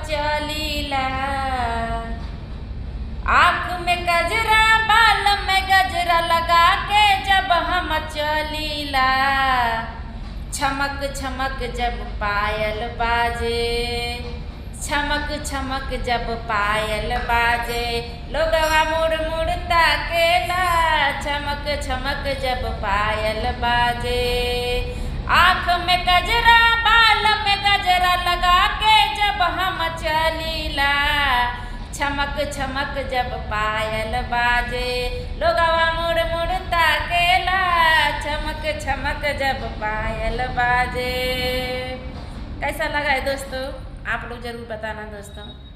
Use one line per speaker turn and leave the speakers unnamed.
चलीला। आँख में गजरा बाल में गजरा लगा के जब हम चलीला। छमक छमक जब पायल बाजे, छमक छमक जब पायल बाजे, लोगवा मुड़ मुड़ ताकेला। छमक छमक जब पायल बाजे, आँख में गजरा बाल में गजरा लगा के जब हम चलीला। छमक छमक जब पायल बाजे, लोगवा मुड़ मुड़ ताकेला। छमक छमक जब पायल बाजे। कैसा लगा है दोस्तों? आप लोग जरूर बताना दोस्तों।